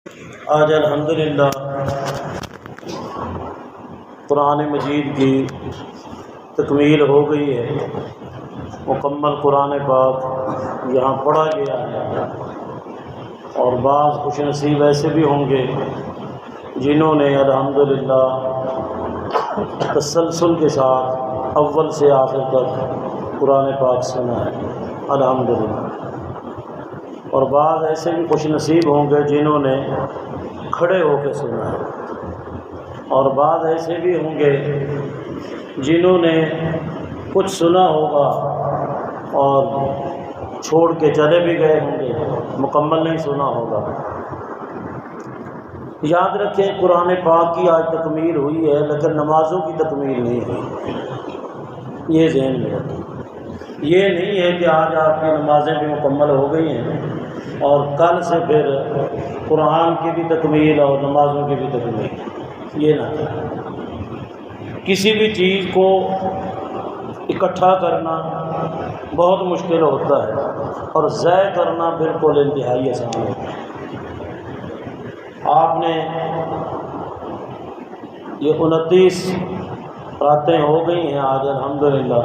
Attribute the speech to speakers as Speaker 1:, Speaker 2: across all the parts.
Speaker 1: آج الحمدللہ قرآن مجید کی تکمیل ہو گئی ہے، مکمل قرآن پاک یہاں پڑھا گیا ہے، اور بعض خوش نصیب ایسے بھی ہوں گے جنہوں نے الحمدللہ تسلسل کے ساتھ اول سے آخر تک قرآن پاک سنا ہے الحمدللہ، اور بعض ایسے بھی خوش نصیب ہوں گے جنہوں نے کھڑے ہو کے سنا ہے، اور بعض ایسے بھی ہوں گے جنہوں نے کچھ سنا ہوگا اور چھوڑ کے چلے بھی گئے ہوں گے، مکمل نہیں سنا ہوگا۔ یاد رکھیں قرآن پاک کی آج تکمیل ہوئی ہے لیکن نمازوں کی تکمیل نہیں ہوئی، یہ ذہن میں رکھیں۔ یہ نہیں ہے کہ آج آپ کی نمازیں بھی مکمل ہو گئی ہیں اور کل سے پھر قرآن کی بھی تکمیل اور نمازوں کی بھی تکمیل، یہ نہ کریں۔ کسی بھی چیز کو اکٹھا کرنا بہت مشکل ہوتا ہے اور ضائع کرنا بالکل انتہائی آسان ہوتا ہے۔ آپ نے یہ 29 راتیں ہو گئی ہیں آج الحمدللہ،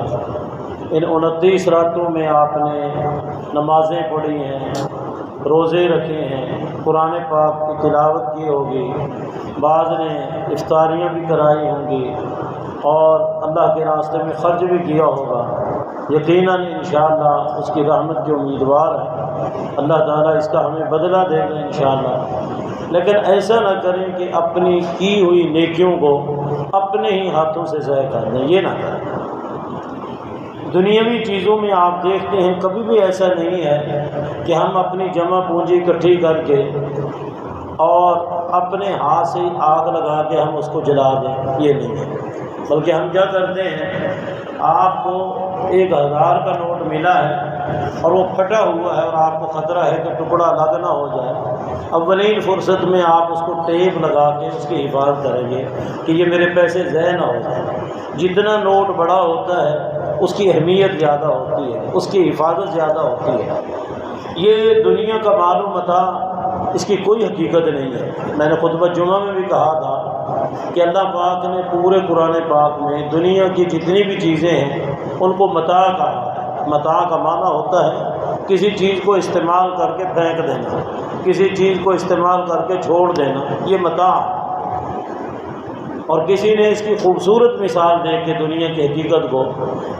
Speaker 1: ان 29 راتوں میں آپ نے نمازیں پڑھی ہیں، روزے رکھے ہیں، قرآن پاک کی تلاوت کی ہوگی، بعض نے افطاریاں بھی کرائی ہوں گی اور اللہ کے راستے میں خرچ بھی کیا ہوگا۔ یقیناً انشاءاللہ اس کی رحمت کے امیدوار ہیں، اللہ تعالیٰ اس کا ہمیں بدلہ دے گا انشاءاللہ۔ لیکن ایسا نہ کریں کہ اپنی کی ہوئی نیکیوں کو اپنے ہی ہاتھوں سے ضائع کر دیں، یہ نہ کریں۔ دنیاوی چیزوں میں آپ دیکھتے ہیں کبھی بھی ایسا نہیں ہے کہ ہم اپنی جمع پونجی اکٹھی کر کے اور اپنے ہاتھ سے آگ لگا کے ہم اس کو جلا دیں، یہ نہیں ہے۔ بلکہ ہم کیا کرتے ہیں، آپ کو 1000 کا نوٹ ملا ہے اور وہ پھٹا ہوا ہے اور آپ کو خطرہ ہے کہ ٹکڑا الگ نہ ہو جائے، اولین فرصت میں آپ اس کو ٹیپ لگا کے اس کی حفاظت کریں گے کہ یہ میرے پیسے ضائع نہ ہو جائیں۔ جتنا نوٹ بڑا ہوتا ہے اس کی اہمیت زیادہ ہوتی ہے، اس کی حفاظت زیادہ ہوتی ہے۔ یہ دنیا کا مال و متاع، اس کی کوئی حقیقت نہیں ہے۔ میں نے خطبہ جمعہ میں بھی کہا تھا کہ اللہ پاک نے پورے قرآن پاک میں دنیا کی جتنی بھی چیزیں ہیں ان کو متاع کہا ہے۔ متاع کا معنی ہوتا ہے کسی چیز کو استعمال کر کے پھینک دینا، کسی چیز کو استعمال کر کے چھوڑ دینا، یہ متاع۔ اور کسی نے اس کی خوبصورت مثال دے کے دنیا کی حقیقت کو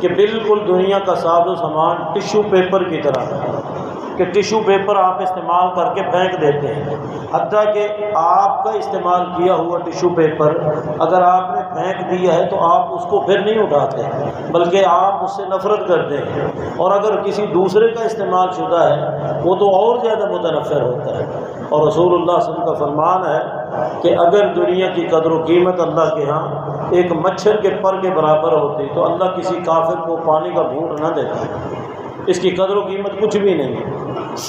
Speaker 1: کہ بالکل دنیا کا ساز و سامان ٹشو پیپر کی طرح ہے کہ ٹشو پیپر آپ استعمال کر کے پھینک دیتے ہیں، حتیٰ کہ آپ کا استعمال کیا ہوا ٹشو پیپر اگر آپ نے پھینک دیا ہے تو آپ اس کو پھر نہیں اٹھاتے بلکہ آپ اس سے نفرت کرتے ہیں، اور اگر کسی دوسرے کا استعمال شدہ ہے وہ تو اور زیادہ متنفر ہوتا ہے۔ اور رسول اللہ صلی اللہ علیہ وسلم کا فرمان ہے کہ اگر دنیا کی قدر و قیمت اللہ کے ہاں ایک مچھر کے پر کے برابر ہوتی تو اللہ کسی کافر کو پانی کا گھونٹ نہ دیتا، اس کی قدر و قیمت کچھ بھی نہیں ہے۔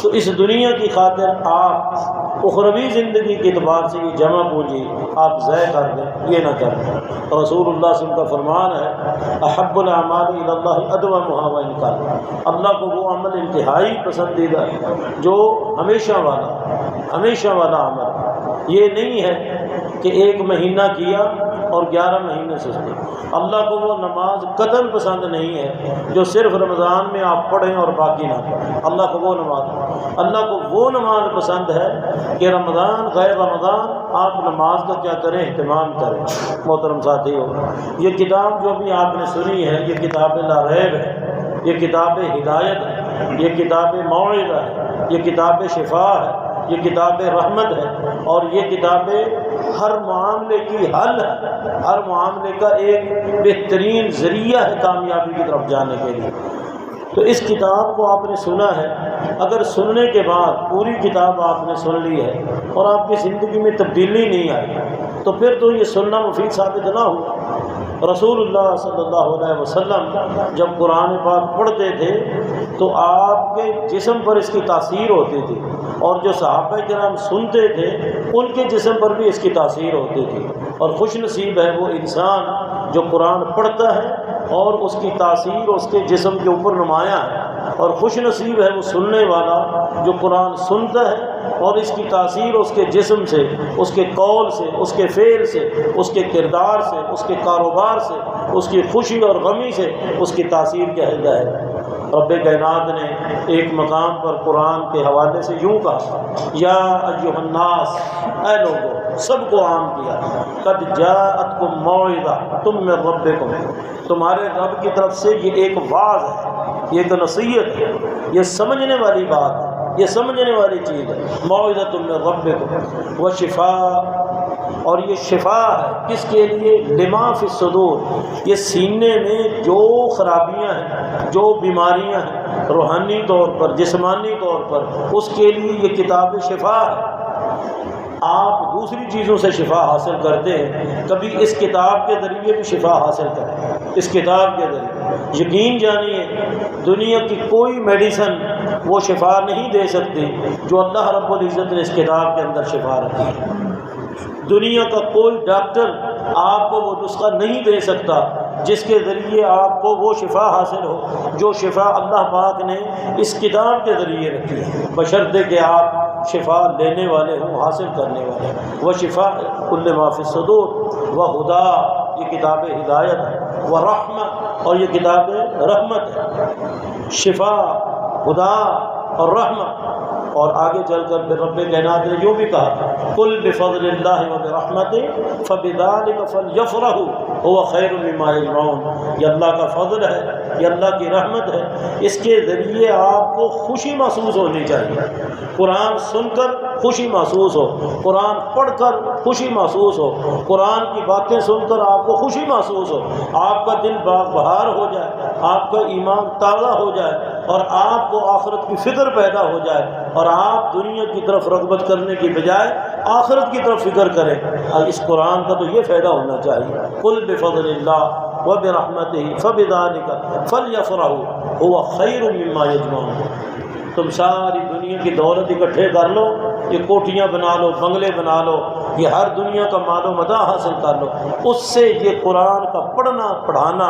Speaker 1: تو اس دنیا کی خاطر آپ اخروی زندگی کے اعتبار سے یہ جمع پونجی آپ ضائع کر دیں، یہ نہ کریں۔ اور رسول اللہ صلی اللہ علیہ وسلم کا فرمان ہے احب الاعمال الی اللہ ادومها وان قل، اللہ کو وہ عمل انتہائی پسندیدہ ہے جو ہمیشہ والا عمل، یہ نہیں ہے کہ 1 مہینہ کیا اور 11 مہینے سستے۔ اللہ کو وہ نماز قطعاً پسند نہیں ہے جو صرف رمضان میں آپ پڑھیں اور باقی نہ پڑھیں، اللہ کو وہ نماز پسند ہے کہ رمضان غیر رمضان آپ نماز کا کیا کریں، اہتمام کریں۔ محترم ساتھیو، یہ کتاب جو بھی آپ نے سنی ہے یہ کتاب لا ریب ہے، یہ کتاب ہدایت ہے، یہ کتاب موعظہ ہے، یہ کتاب شفا ہے، یہ کتاب رحمت ہے، اور یہ کتابیں ہر معاملے کی حل ہے، ہر معاملے کا ایک بہترین ذریعہ ہے کامیابی کی طرف جانے کے لیے۔ تو اس کتاب کو آپ نے سنا ہے، اگر سننے کے بعد پوری کتاب آپ نے سن لی ہے اور آپ کی زندگی میں تبدیلی نہیں آئی تو پھر تو یہ سننا مفید ثابت نہ ہوا۔ رسول اللہ صلی اللہ علیہ وسلم جب قرآن پاک پڑھتے تھے تو آپ کے جسم پر اس کی تاثیر ہوتی تھی، اور جو صحابہ کرام سنتے تھے ان کے جسم پر بھی اس کی تاثیر ہوتی تھی۔ اور خوش نصیب ہے وہ انسان جو قرآن پڑھتا ہے اور اس کی تاثیر اس کے جسم کے اوپر نمایاں ہے۔ اور خوش نصیب ہے وہ سننے والا جو قرآن سنتا ہے اور اس کی تاثیر اس کے جسم سے، اس کے قول سے، اس کے فعل سے، اس کے کردار سے، اس کے کاروبار سے، اس کی خوشی اور غمی سے اس کی تاثیر کے اہل ہے۔ رب کائنات نے ایک مقام پر قرآن کے حوالے سے یوں کہا، یا ایھا الناس، اے لوگو، سب کو عام کیا، قد جاءتکم موعظہ تم من ربکم، تمہارے رب کی طرف سے یہ ایک واعظ ہے، یہ ایک نصیحت ہے، یہ سمجھنے والی بات ہے، یہ سمجھنے والی چیز ہے۔ موعظۃ من ربکم وشفاء، اور یہ شفا ہے کس کے لیے؟ لما فی الصدور، یہ سینے میں جو خرابیاں ہیں، جو بیماریاں ہیں روحانی طور پر، جسمانی طور پر، اس کے لیے یہ کتاب شفا ہے۔ آپ دوسری چیزوں سے شفا حاصل کرتے ہیں، کبھی اس کتاب کے ذریعے بھی شفا حاصل کریں، اس کتاب کے ذریعے۔ یقین جانیے دنیا کی کوئی میڈیسن وہ شفا نہیں دے سکتی جو اللہ رب العزت نے اس کتاب کے اندر شفا رکھی ہے۔ دنیا کا کوئی ڈاکٹر آپ کو وہ نسخہ نہیں دے سکتا جس کے ذریعے آپ کو وہ شفا حاصل ہو جو شفا اللہ پاک نے اس کتاب کے ذریعے رکھی ہے، بشرطے کہ آپ شفا لینے والے ہوں، حاصل کرنے والے ہوں۔ وہ شفا کل ما فی الصدور و ہدا، یہ کتاب ہدایت ہے، وہ رحمت، اور یہ کتاب رحمت ہے۔ شفا، ہدا اور رحمت۔ اور آگے چل کر پھر رب کائنات نے جو بھی کہا، قل بفضل اللہ وبرحمتہ فبذلک فلیفرحوا هو خیر مما یجمعون، یہ اللہ کا فضل ہے، یہ اللہ کی رحمت ہے، اس کے ذریعے آپ کو خوشی محسوس ہونی چاہیے۔ قرآن سن کر خوشی محسوس ہو، قرآن پڑھ کر خوشی محسوس ہو، قرآن کی باتیں سن کر آپ کو خوشی محسوس ہو، آپ کا دل باغ بہار ہو جائے، آپ کا ایمان تازہ ہو جائے، اور آپ کو آخرت کی فکر پیدا ہو جائے، اور آپ دنیا کی طرف رغبت کرنے کی بجائے آخرت کی طرف فکر کریں۔ اور اس قرآن کا تو یہ فائدہ ہونا چاہیے، قل بفضل اللہ وبرحمتہ فبذلک فلیفرحوا هو خیر مما یجمعون۔ تم ساری دنیا کی دولت اکٹھے کر لو، یہ کوٹھیاں بنا لو، بنگلے بنا لو، یہ ہر دنیا کا مال و متاع حاصل کر لو، اس سے یہ قرآن کا پڑھنا، پڑھانا،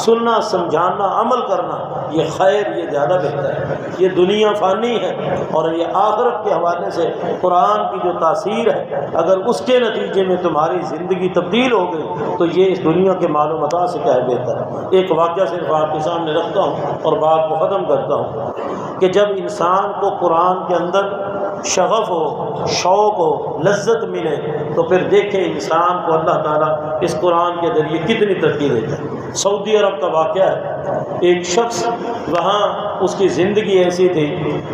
Speaker 1: سننا، سمجھانا، عمل کرنا، یہ خیر، یہ زیادہ بہتر ہے۔ یہ دنیا فانی ہے، اور یہ آخرت کے حوالے سے قرآن کی جو تاثیر ہے، اگر اس کے نتیجے میں تمہاری زندگی تبدیل ہو گئی تو یہ اس دنیا کے مال و متاع سے کیا بہتر ہے۔ ایک واقعہ صرف آپ کے سامنے رکھتا ہوں اور بات کو ختم کرتا ہوں کہ جب انسان کو قرآن کے اندر شغف ہو، شوق ہو، لذت ملے، تو پھر دیکھیں انسان کو اللہ تعالیٰ اس قرآن کے ذریعے کتنی ترقی دیتا ہے۔ سعودی عرب کا واقعہ ہے، ایک شخص وہاں، اس کی زندگی ایسی تھی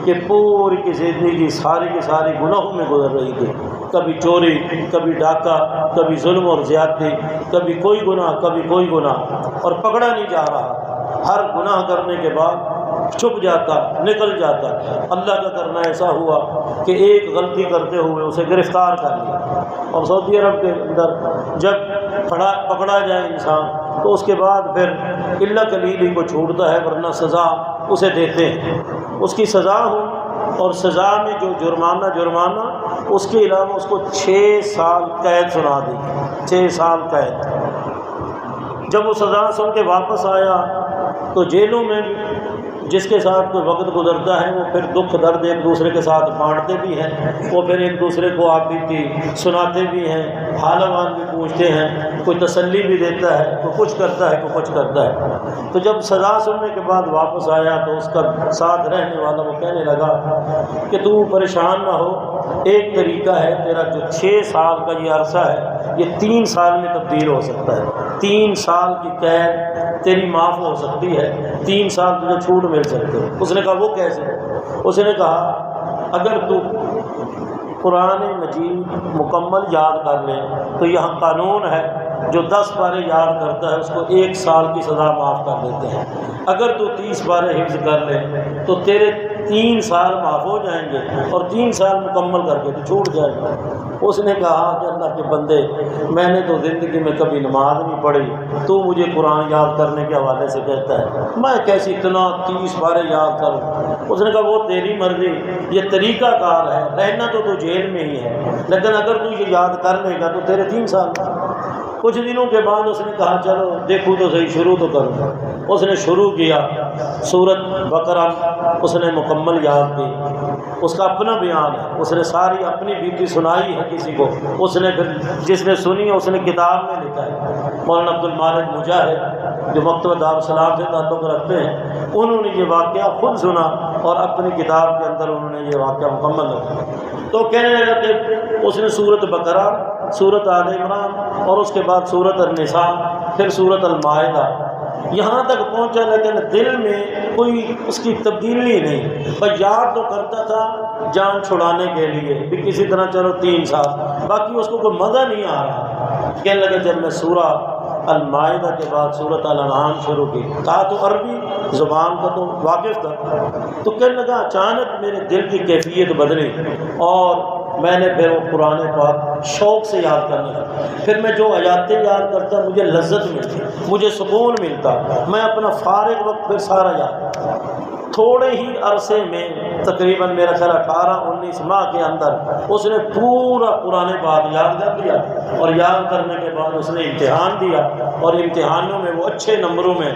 Speaker 1: کہ پوری کی زندگی ساری کی ساری گناہوں میں گزر رہی تھی، کبھی چوری، کبھی ڈاکہ، کبھی ظلم اور زیادتی، کبھی کوئی گناہ، کبھی کوئی گناہ، اور پکڑا نہیں جا رہا۔ ہر گناہ کرنے کے بعد چھپ جاتا، نکل جاتا۔ اللہ کا کرنا ایسا ہوا کہ ایک غلطی کرتے ہوئے اسے گرفتار کر لیا، اور سعودی عرب کے اندر جب پکڑا جائے انسان تو اس کے بعد پھر اللہ قلیل ہی کو چھوڑتا ہے، ورنہ سزا اسے دیتے ہیں۔ اس کی سزا ہو، اور سزا میں جو جرمانہ اس کے علاوہ اس کو 6 سال قید سنا دی، 6 سال قید۔ جب وہ سزا سن کے واپس آیا تو جیلوں میں جس کے ساتھ کوئی وقت گزرتا ہے وہ پھر دکھ درد ایک دوسرے کے ساتھ بانٹتے بھی ہیں، وہ پھر ایک دوسرے کو آپ کی سناتے بھی ہیں، حال احوال بھی پوچھتے ہیں، کوئی تسلی بھی دیتا ہے، کوئی کچھ کرتا ہے، کوئی کچھ کرتا ہے۔ تو جب سزا سننے کے بعد واپس آیا تو اس کا ساتھ رہنے والا وہ کہنے لگا کہ تو پریشان نہ ہو، ایک طریقہ ہے، تیرا جو 6 سال کا یہ عرصہ ہے یہ 3 سال میں تبدیل ہو سکتا ہے، 3 سال کی قید تیری معاف ہو سکتی ہے، 3 سال تجھے چھوٹ مل سکتے ہیں۔ اس نے کہا وہ کیسے؟ اس نے کہا اگر تو قرآن مجید مکمل یاد کر لے تو یہاں قانون ہے، جو 10 پارے یاد کرتا ہے اس کو 1 سال کی سزا معاف کر دیتے ہیں۔ اگر تو 30 پارے حفظ کر لے تو تیرے 3 سال معاف ہو جائیں گے، اور 3 سال مکمل کر کے تو چھوٹ جائے گا۔ اس نے کہا کہ اللہ کے بندے، میں نے تو زندگی میں کبھی نماز نہیں پڑھی، تو مجھے قرآن یاد کرنے کے حوالے سے کہتا ہے، میں کیسی اتنا 30 پارے یاد کروں؟ اس نے کہا وہ تیری مرضی، یہ طریقہ کار ہے، رہنا تو جیل میں ہی ہے، لیکن اگر تو یہ یاد کر لے گا تو تیرے 3 سال۔ کچھ دنوں کے بعد اس نے کہا چلو دیکھو تو صحیح، شروع تو کروں۔ اس نے شروع کیا، سورت بقرہ اس نے مکمل یاد کی، اس کا اپنا بیان ہے، اس نے ساری اپنی بیتی سنائی ہے کسی کو، اس نے پھر جس نے سنی ہے اس نے کتاب میں لکھا ہے۔ مولانا عبد المالک مجاہد جو مکتبہ دارالسلام سے تعلق رکھتے ہیں، انہوں نے یہ واقعہ خود سنا اور اپنی کتاب کے اندر انہوں نے یہ واقعہ مکمل رکھا۔ تو کہنے لگا کہ اس نے سورت بقرہ، سورت آل عمران اور اس کے بعد سورت النساء، پھر سورت المائدہ یہاں تک پہنچا، لیکن دل میں کوئی اس کی تبدیلی نہیں، بس یاد تو کرتا تھا جان چھڑانے کے لیے بھی کسی طرح چلو 3 سال، باقی اس کو کوئی مزہ نہیں آ رہا۔ کہنے لگا جب میں سورہ المائدہ کے بعد سورت الانعام شروع کی، تھا تو عربی زبان کا تو واقف تھا، تو کہنے لگا اچانک میرے دل کی کیفیت بدلی اور میں نے پھر وہ قرآن پاک شوق سے یاد کرنے لگا۔ پھر میں جو آیاتیں یاد کرتا مجھے لذت ملتی، مجھے سکون ملتا، میں اپنا فارغ وقت پھر سارا یاد کرتا۔ تھوڑے ہی عرصے میں تقریباً میرا خیال 18-19 ماہ کے اندر اس نے پورا قرآن پاک یاد کر لیا، اور یاد کرنے کے بعد اس نے امتحان دیا، اور امتحانوں میں وہ اچھے نمبروں میں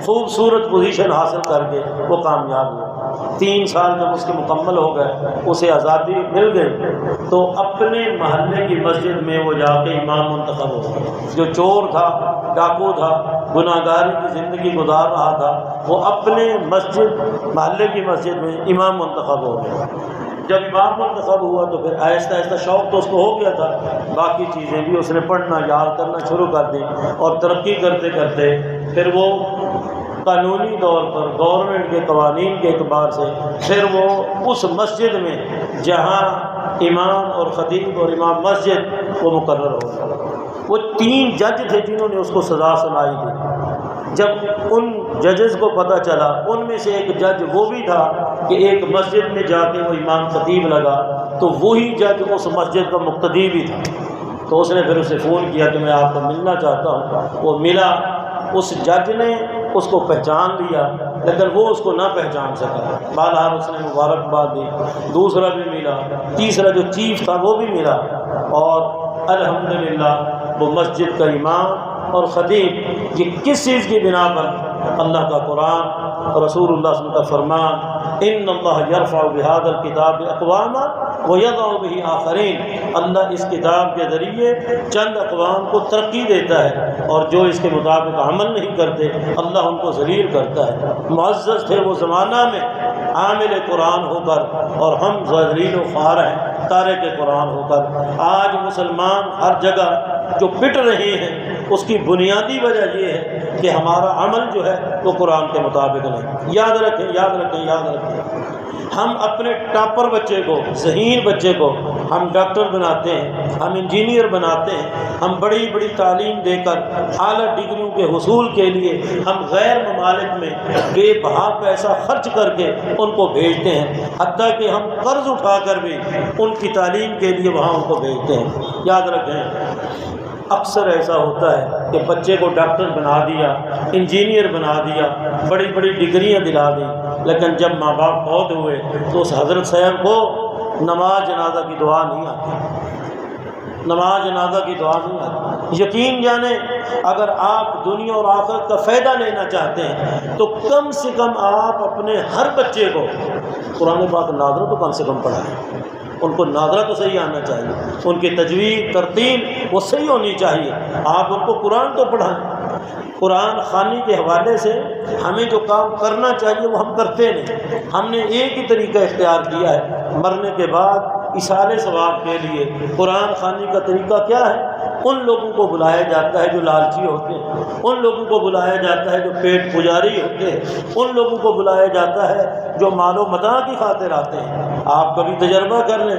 Speaker 1: خوبصورت پوزیشن حاصل کر کے وہ کامیاب ہوا۔ 3 سال جب اس کے مکمل ہو گئے، اسے آزادی مل گئی، تو اپنے محلے کی مسجد میں وہ جا کے امام منتخب ہو گیا۔ جو چور تھا، ڈاکو تھا، گناہ گاری کی زندگی گزار رہا تھا، وہ اپنے محلے کی مسجد میں امام منتخب ہو گیا۔ جب امام منتخب ہوا تو پھر آہستہ آہستہ شوق تو اس کو ہو گیا تھا، باقی چیزیں بھی اس نے پڑھنا یاد کرنا شروع کر دی، اور ترقی کرتے کرتے پھر وہ قانونی طور پر گورنمنٹ کے قوانین کے اعتبار سے پھر وہ اس مسجد میں جہاں امام اور خطیب اور امام مسجد وہ مقرر ہو گیا۔ وہ 3 جج تھے جنہوں نے اس کو سزا سنائی تھی۔ جب ان ججز کو پتہ چلا، ان میں سے ایک جج وہ بھی تھا کہ ایک مسجد میں جا کے وہ امام خطیب لگا، تو وہی جج اس مسجد کا مقتدی بھی تھا۔ تو اس نے پھر اسے فون کیا کہ میں آپ کو ملنا چاہتا ہوں۔ وہ ملا، اس جج نے اس کو پہچان لیا، لیکن وہ اس کو نہ پہچان سکا۔ بہرحال اس نے مبارکباد دی، دوسرا بھی ملا، تیسرا جو چیف تھا وہ بھی ملا، اور الحمدللہ وہ مسجد کا امام اور خطیب یہ کس چیز کی بنا پر؟ اللہ کا قرآن اور رسول اللہ صلی اللہ علیہ وسلم کا فرمان، ان اللہ یرفع بہذا الکتاب اقواما ویضع بہ آخرین۔ اللہ اس کتاب کے ذریعے چند اقوام کو ترقی دیتا ہے، اور جو اس کے مطابق عمل نہیں کرتے اللہ ان کو ذلیل کرتا ہے۔ معزز تھے وہ زمانہ میں عامل قرآن ہو کر، اور ہم ذلیل و خوار ہیں تارک قرآن ہو کر۔ آج مسلمان ہر جگہ جو پٹ رہے ہیں اس کی بنیادی وجہ یہ ہے کہ ہمارا عمل جو ہے وہ قرآن کے مطابق نہیں۔ یاد رکھیں، یاد رکھیں، یاد رکھیں، ہم اپنے ٹاپر بچے کو، ذہین بچے کو ہم ڈاکٹر بناتے ہیں، ہم انجینئر بناتے ہیں، ہم بڑی بڑی تعلیم دے کر اعلیٰ ڈگریوں کے حصول کے لیے ہم غیر ممالک میں بے بہا پیسہ خرچ کر کے ان کو بھیجتے ہیں، حتیٰ کہ ہم قرض اٹھا کر بھی ان کی تعلیم کے لیے وہاں ان کو بھیجتے ہیں۔ یاد رکھیں، اکثر ایسا ہوتا ہے کہ بچے کو ڈاکٹر بنا دیا، انجینئر بنا دیا، بڑی بڑی ڈگریاں دلا دیں، لیکن جب ماں باپ فوت ہوئے تو اس حضرت صاحب کو نماز جنازہ کی دعا نہیں آتی، نماز جنازہ کی دعا نہیں آتی۔ یقین جانیں، اگر آپ دنیا اور آخرت کا فائدہ لینا چاہتے ہیں تو کم سے کم آپ اپنے ہر بچے کو قرآن پاک ناظرہ تو کم سے کم پڑھائیں، ان کو ناظرہ تو صحیح آنا چاہیے، ان کی تجوید ترتیل وہ صحیح ہونی چاہیے، آپ ان کو قرآن تو پڑھائیں۔ قرآن خوانی کے حوالے سے ہمیں جو کام کرنا چاہیے وہ ہم کرتے نہیں۔ ہم نے ایک ہی طریقہ اختیار کیا ہے، مرنے کے بعد اصالِ ثواب کے لیے قرآن خوانی کا طریقہ کیا ہے؟ ان لوگوں کو بلایا جاتا ہے جو لالچی ہوتے ہیں، ان لوگوں کو بلایا جاتا ہے جو پیٹ پجاری ہوتے ہیں، ان لوگوں کو بلایا جاتا ہے جو مال و متاع کی خاطر آتے ہیں۔ آپ کبھی تجربہ کر لیں،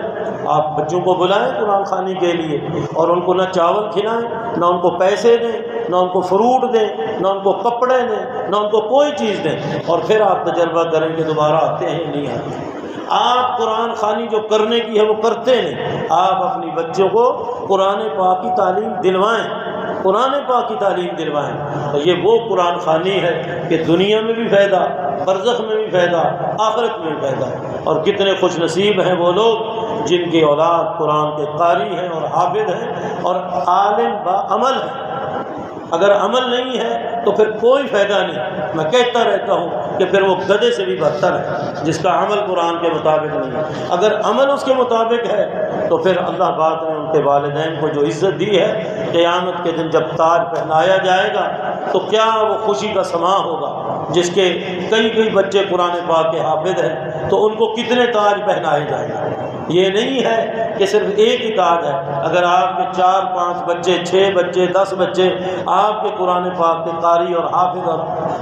Speaker 1: آپ بچوں کو بلائیں قرآن خوانی کے لیے، اور ان کو نہ چاول کھلائیں، نہ ان کو پیسے دیں، نہ ان کو فروٹ دیں، نہ ان کو کپڑے دیں، نہ ان کو کوئی چیز دیں، اور پھر آپ تجربہ کریں کہ دوبارہ آتے ہیں نہیں آتے۔ آپ قرآن خوانی جو کرنے کی ہے وہ کرتے نہیں، آپ اپنی بچوں کو قرآن پاک کی تعلیم دلوائیں، قرآن پاک کی تعلیم دلوائیں، اور یہ وہ قرآن خوانی ہے کہ دنیا میں بھی فائدہ، برزخ میں بھی فائدہ، آخرت میں بھی فائدہ۔ اور کتنے خوش نصیب ہیں وہ لوگ جن کی اولاد قرآن کے قاری ہیں اور حافظ ہیں اور عالم با عمل ہیں۔ اگر عمل نہیں ہے تو پھر کوئی فائدہ نہیں۔ میں کہتا رہتا ہوں کہ پھر وہ گدھے سے بھی بدتر ہے جس کا عمل قرآن کے مطابق نہیں ہے۔ اگر عمل اس کے مطابق ہے تو پھر اللہ پاک نے ان کے والدین کو جو عزت دی ہے، قیامت کے دن جب تاج پہنایا جائے گا تو کیا وہ خوشی کا سماں ہوگا۔ جس کے کئی بچے قرآن پاک کے حافظ ہیں تو ان کو کتنے تاج پہنائے جائیں گے۔ یہ نہیں ہے کہ صرف ایک ہی تاج ہے۔ اگر آپ کے 4 5 بچے، 6 بچے، 10 بچے آپ کے قرآن پاک کے قاری اور حافظ اور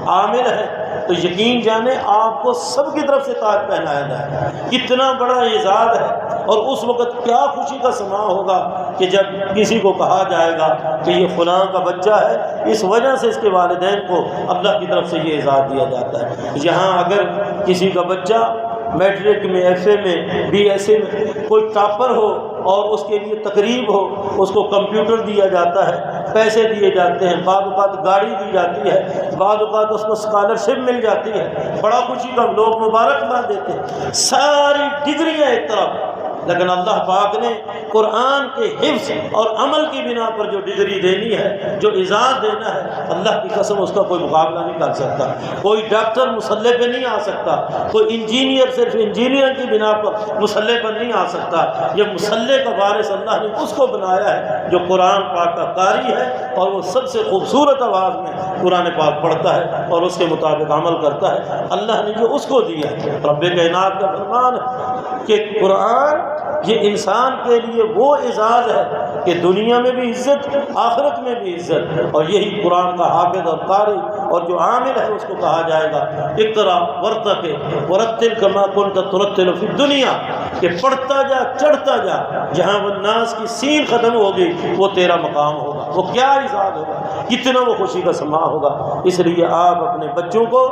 Speaker 1: عامل ہیں تو یقین جانیں آپ کو سب کی طرف سے تاج پہنایا جائے۔ کتنا بڑا اعزاز ہے، اور اس وقت کیا خوشی کا سماں ہوگا کہ جب کسی کو کہا جائے گا کہ یہ فلاں کا بچہ ہے، اس وجہ سے اس کے والدین کو اللہ کی طرف سے یہ اعزاز دیا جاتا ہے۔ یہاں اگر کسی کا بچہ میٹرک میں، ایف اے میں، بی ایس اے میں کوئی ٹاپر ہو اور اس کے لیے تقریب ہو، اس کو کمپیوٹر دیا جاتا ہے، پیسے دیے جاتے ہیں، بعض اوقات گاڑی دی جاتی ہے، بعض اوقات اس کو اسکالرشپ مل جاتی ہے، بڑا خوشی کا لوگ مبارکباد دیتے ہیں، ساری ڈگریاں ایک طرف، لیکن اللہ پاک نے قرآن کے حفظ اور عمل کی بنا پر جو ڈگری دینی ہے، جو اعزاز دینا ہے، اللہ کی قسم اس کا کوئی مقابلہ نہیں کر سکتا۔ کوئی ڈاکٹر مسلح پہ نہیں آ سکتا، کوئی انجینئر صرف انجینئر کی بنا پر مسلح پر نہیں آ سکتا۔ یہ مسلح کا وارث اللہ نے اس کو بنایا ہے جو قرآن پاک کا قاری ہے، اور وہ سب سے خوبصورت آواز میں قرآن پاک پڑھتا ہے اور اس کے مطابق عمل کرتا ہے۔ اللہ نے جو اس کو دیا ہے، رب کائنات کا فرمان ہے کہ قرآن یہ انسان کے لیے وہ اعزاز ہے کہ دنیا میں بھی عزت، آخرت میں بھی عزت، اور یہی قرآن کا حافظ اور قاری اور جو عامل ہے اس کو کہا جائے گا اقرا ورتقِ ورتل کما کنت ترتل فی الدنیا، کہ پڑھتا جا، چڑھتا جا، جہاں والناس کی سین ختم ہوگی وہ تیرا مقام ہوگا۔ وہ کیا اعزاز ہوگا، کتنا وہ خوشی کا سماں ہوگا۔ اس لیے آپ اپنے بچوں کو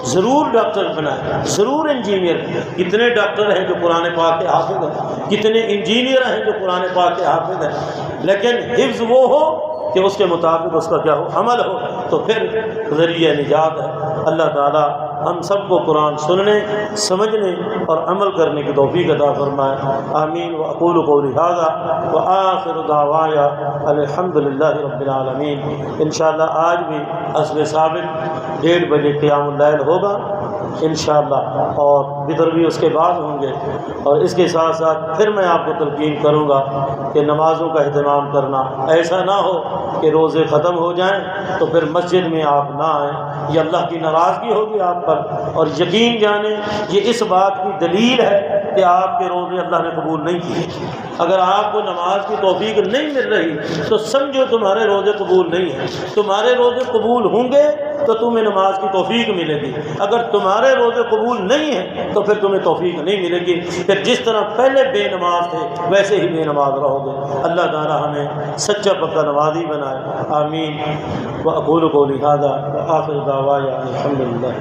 Speaker 1: ضرور ڈاکٹر بنائیں، ضرور انجینئر۔ کتنے ڈاکٹر ہیں جو قرآن پاک کے حافظ ہیں، کتنے انجینئر ہیں جو قرآن پاک کے حافظ ہیں، لیکن حفظ وہ ہو کہ اس کے مطابق اس کا کیا ہو، عمل ہو، تو پھر ذریعہ نجات ہے۔ اللہ تعالیٰ ہم سب کو قرآن سننے، سمجھنے اور عمل کرنے کی توفیق عطا فرمائے۔ آمین۔ واقول قولی ھذا وآخر دعوایا الحمد للہ رب العالمین۔ انشاءاللہ آج بھی عصر ثابت 1:30 بجے قیام اللیل ہوگا انشاءاللہ، اور بدر بھی اس کے بعد ہوں گے، اور اس کے ساتھ ساتھ پھر میں آپ کو تلقین کروں گا کہ نمازوں کا اہتمام کرنا، ایسا نہ ہو کہ روزے ختم ہو جائیں تو پھر مسجد میں آپ نہ آئیں، یہ اللہ کی ناراضگی ہوگی آپ پر، اور یقین جانیں یہ اس بات کی دلیل ہے کہ آپ کے روزے اللہ نے قبول نہیں کیے۔ اگر آپ کو نماز کی توفیق نہیں مل رہی تو سمجھو تمہارے روزے قبول نہیں ہیں۔ تمہارے روزے قبول ہوں گے تو تمہیں نماز کی توفیق ملے گی، اگر تمہارے روزے قبول نہیں ہیں تو پھر تمہیں توفیق نہیں ملے گی، پھر جس طرح پہلے بے نماز تھے ویسے ہی بے نماز رہو گے۔ اللہ تعالی ہمیں سچا پکا نمازی بنائے، آمین۔ واقول قولی ھذا وآخر دعوایا الحمد للہ۔